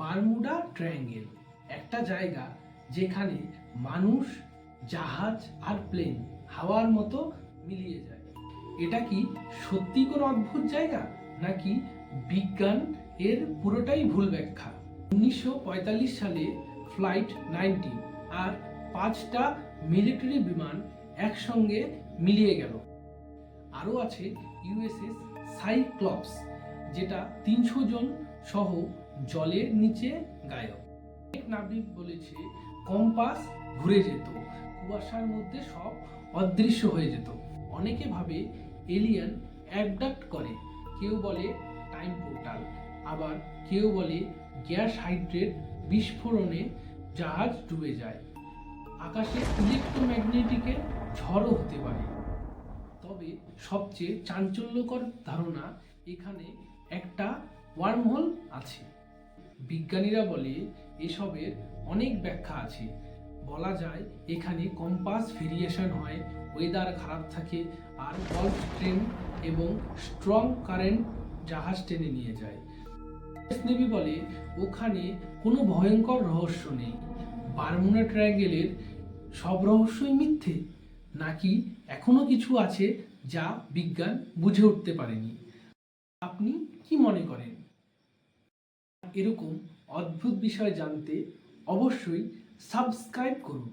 Bermuda triangle একটা জায়গা যেখানে মানুষ, জাহাজ আর প্লেন হাওয়ার মতো মিলিয়ে যায়। এটা কি সত্যি কোনো অদ্ভুত জায়গা, নাকি বিজ্ঞান এর পুরোটাই ভুল ব্যাখ্যা? 1945 সালে ফ্লাইট 19 আর 5টা মিলিটারি বিমান একসঙ্গে মিলিয়ে গেল। আরও আছে ইউএসএস সাইক্লপস, যেটা 300 জন সহ জলের নিচে গায়ব। অনেক নাবিক বলেছে কম্পাস ঘুরে যেত, কুয়াশার মধ্যে সব অদৃশ্য হয়ে যেত। অনেকে ভাবে এলিয়ান অ্যাবডাক্ট করে, কেউ বলে টাইম পোর্টাল, আবার কেউ বলে গ্যাস হাইড্রেট বিস্ফোরণে জাহাজ ডুবে যায়। আকাশে ইলেকট্রোম্যাগনেটিকের ঝড়ও হতে পারে। তবে সবচেয়ে চাঞ্চল্যকর ধারণা, এখানে একটা ওয়ার্মহোল আছে। বিজ্ঞানীরা বলে এসবের অনেক ব্যাখ্যা আছে। বলা যায় এখানে কম্পাস ভেরিয়েশন হয়, ওয়েদার খারাপ থাকে, আর গলফ স্ট্রিম এবং স্ট্রং কারেন্ট জাহাজ টেনে নিয়ে যায়। নেভি বলে ওখানে কোনো ভয়ঙ্কর রহস্য নেই। বারমুডা ট্রায়াঙ্গেলের সব রহস্যই মিথ্যে, নাকি এখনো কিছু আছে যা বিজ্ঞান বুঝে উঠতে পারেনি? আপনি কি মনে করেন? এরকম অদ্ভুত বিষয় জানতে অবশ্যই সাবস্ক্রাইব করুন।